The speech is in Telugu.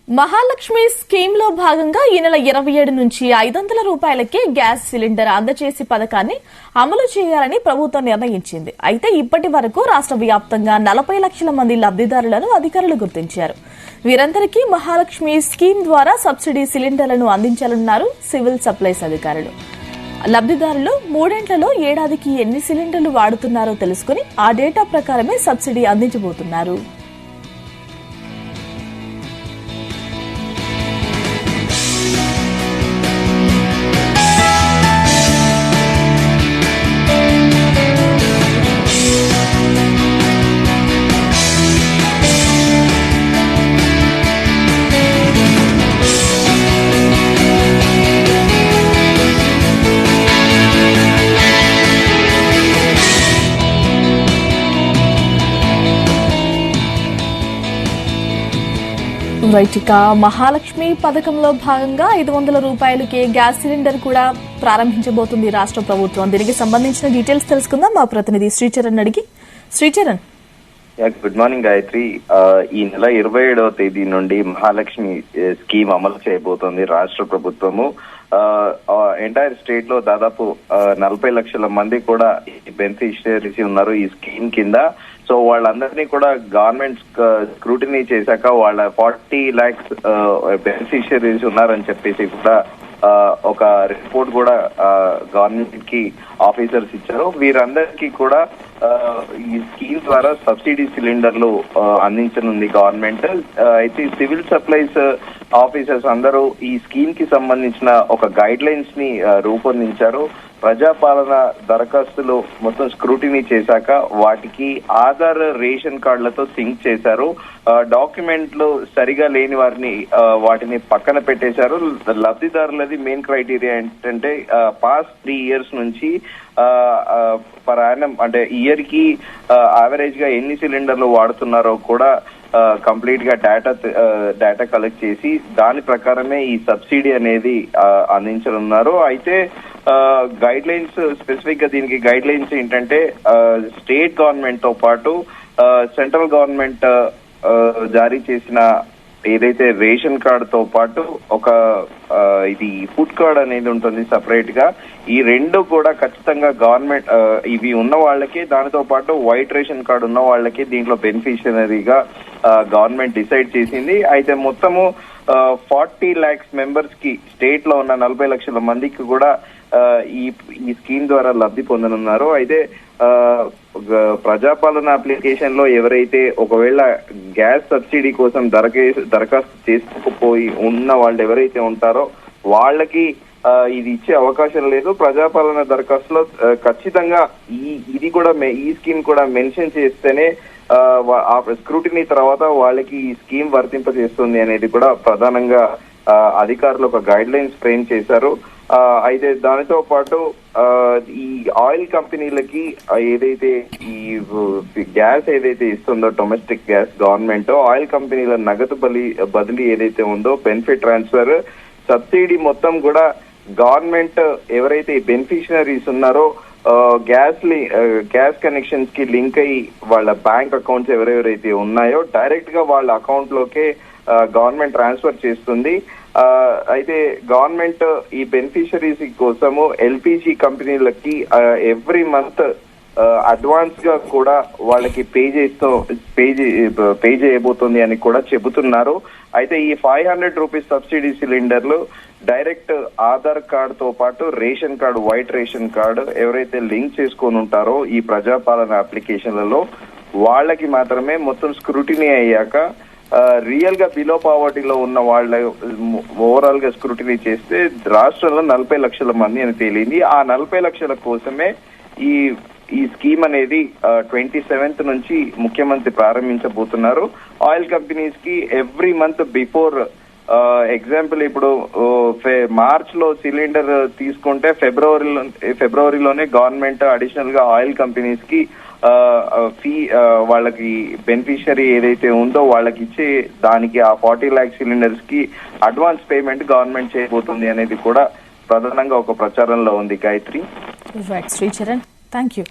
మహాలక్ష్మి స్కీమ్ లో భాగంగా ఈ నెల 27 నుంచి 500 రూపాయలకే గ్యాస్ సిలిండర్ అందజేసి పథకాన్ని అమలు చేయాలని ప్రభుత్వం నిర్ణయించింది. అయితే ఇప్పటి వరకు రాష్ట్ర వ్యాప్తంగా 40 లక్షల మంది లబ్ధిదారులను అధికారులు గుర్తించారు. వీరందరికీ మహాలక్ష్మి స్కీమ్ ద్వారా సబ్సిడీ సిలిండర్లను అందించాలన్నారు సివిల్ సప్లైస్ అధికారులు. లబ్ధిదారులు 3 ఏళ్లలో ఏడాదికి ఎన్ని సిలిండర్లు వాడుతున్నారో తెలుసుకుని ఆ డేటా ప్రకారమే సబ్సిడీ అందించబోతున్నారు. ఇక మహాలక్ష్మి పథకంలో భాగంగా 500 రూపాయలకే గ్యాస్ సిలిండర్ కూడా ప్రారంభించబోతుంది రాష్ట్ర ప్రభుత్వం. దీనికి సంబంధించిన డీటెయిల్స్ తెలుసుకుందాం మా ప్రతినిధి శ్రీచరణ్ అడిగి. Sricharan, good morning Gayatri. ఈ నెల 27వ తేదీ నుండి మహాలక్ష్మి స్కీమ్ అమలు చేయబోతోంది రాష్ట్ర ప్రభుత్వము. ఎంటైర్ స్టేట్ లో దాదాపు 40 లక్షల మంది కూడా బెనిఫిషియరీస్ ఉన్నారు ఈ స్కీమ్ కింద. సో వాళ్ళందరినీ కూడా గవర్నమెంట్ స్క్రూటినీ చేశాక వాళ్ళ 40 lakhs బెనిఫిషియరీస్ ఉన్నారని చెప్పేసి కూడా ఒక రిపోర్ట్ కూడా గవర్నమెంట్ కి ఆఫీసర్స్ ఇచ్చారు. వీరందరికీ కూడా ఈ స్కీమ్ ద్వారా సబ్సిడీ సిలిండర్లు అందించనుంది గవర్నమెంట్. అయితే సివిల్ సప్లైస్ ఆఫీసర్స్ అందరూ ఈ స్కీమ్ కి సంబంధించిన ఒక గైడ్ లైన్స్ ని రూపొందించారు. ప్రజాపాలన దరఖాస్తులు మొత్తం స్క్రూటినీ చేశాక వాటికి ఆధార్, రేషన్ కార్డులతో సింక్ చేశారు. డాక్యుమెంట్లు సరిగా లేని వాటిని పక్కన పెట్టేశారు. లబ్ధిదారులది మెయిన్ క్రైటీరియా ఏంటంటే పాస్ట్ 3 years నుంచి పర్ యానం అంటే ఇయర్ కి యావరేజ్ గా ఎన్ని సిలిండర్లు వాడుతున్నారో కూడా కంప్లీట్ గా డేటా కలెక్ట్ చేసి దాని ప్రకారమే ఈ సబ్సిడీ అనేది అందించనున్నారు. అయితే గైడ్ లైన్స్ స్పెసిఫిక్ గా దీనికి గైడ్ లైన్స్ ఏంటంటే స్టేట్ గవర్నమెంట్ తో పాటు సెంట్రల్ గవర్నమెంట్ జారీ చేసిన ఏదైతే రేషన్ కార్డ్ తో పాటు ఒక ఇది ఫుడ్ కార్డ్ అనేది ఉంటుంది సపరేట్ గా. ఈ రెండు కూడా ఖచ్చితంగా గవర్నమెంట్ ఇవి ఉన్న వాళ్ళకి, దానితో పాటు వైట్ రేషన్ కార్డ్ ఉన్న వాళ్ళకి దీంట్లో బెనిఫిషియరీగా గవర్నమెంట్ డిసైడ్ చేసింది. అయితే మొత్తము 40 lakhs మెంబర్స్ కి స్టేట్ లో ఉన్న 40 లక్షల మందికి కూడా ఈ స్కీమ్ ద్వారా లబ్ధి పొందనున్నారు. అయితే ప్రజాపాలన అప్లికేషన్ లో ఎవరైతే ఒకవేళ గ్యాస్ సబ్సిడీ కోసం దరఖాస్తు చేసుకోకపోయి ఉన్న వాళ్ళు ఎవరైతే ఉంటారో వాళ్ళకి ఇది ఇచ్చే అవకాశం లేదు. ప్రజాపాలన దరఖాస్తులో ఖచ్చితంగా ఇది కూడా ఈ స్కీమ్ కూడా మెన్షన్ చేస్తేనే స్క్రూటినీ తర్వాత వాళ్ళకి ఈ స్కీమ్ వర్తింపజేస్తుంది అనేది కూడా ప్రధానంగా అధికారులు ఒక గైడ్ లైన్స్ ఫ్రేమ్ చేశారు. అయితే దానితో పాటు ఈ ఆయిల్ కంపెనీలకి ఏదైతే ఈ గ్యాస్ ఏదైతే ఇస్తుందో డొమెస్టిక్ గ్యాస్ గవర్నమెంట్, ఆయిల్ కంపెనీల నగదు బదిలీ ఏదైతే ఉందో బెనిఫిట్ ట్రాన్స్ఫర్ సబ్సిడీ మొత్తం కూడా గవర్నమెంట్ ఎవరైతే బెనిఫిషియరీస్ ఉన్నారో గ్యాస్ కనెక్షన్స్ కి లింక్ అయ్యి వాళ్ళ బ్యాంక్ అకౌంట్స్ ఎవరెవరైతే ఉన్నాయో డైరెక్ట్ గా వాళ్ళ అకౌంట్ లోకే గవర్నమెంట్ ట్రాన్స్ఫర్ చేస్తుంది. అయితే గవర్నమెంట్ ఈ బెనిఫిషరీస్ కోసము ఎల్పిజి కంపెనీలకి ఎవ్రీ మంత్ అడ్వాన్స్ గా కూడా వాళ్ళకి పే చేయబోతుంది అని కూడా చెబుతున్నారు. అయితే ఈ 500 రూపీస్ సబ్సిడీ సిలిండర్లు డైరెక్ట్ ఆధార్ కార్డ్ తో పాటు ration card, white ration card ఎవరైతే లింక్ చేసుకొని ఉంటారో ఈ ప్రజాపాలన అప్లికేషన్లలో వాళ్ళకి మాత్రమే మొత్తం స్క్రూటినీ అయ్యాక రియల్ గా బిలో పావర్టీలో ఉన్న వాళ్ళ ఓవరాల్ గా స్క్రూటినీ చేస్తే రాష్ట్రంలో 40 లక్షల మంది అని తేలింది. ఆ 40 లక్షల కోసమే ఈ స్కీమ్ అనేది 27th నుంచి ముఖ్యమంత్రి ప్రారంభించబోతున్నారు. ఆయిల్ కంపెనీస్ కి ఎవ్రీ మంత్ బిఫోర్ ఎగ్జాంపుల్ ఇప్పుడు మార్చ్ లో సిలిండర్ తీసుకుంటే ఫిబ్రవరిలోనే గవర్నమెంట్ అడిషనల్ గా ఆయిల్ కంపెనీస్ కి ఫీ వాళ్ళకి బెనిఫిషియరీ ఏదైతే ఉందో వాళ్ళకి ఇచ్చే దానికి ఆ 40 lakhs సిలిండర్స్ కి అడ్వాన్స్ పేమెంట్ గవర్నమెంట్ చేయబోతుంది అనేది కూడా ప్రధానంగా ఒక ప్రచారంలో ఉంది. గాయత్రి. Sricharan, thank you.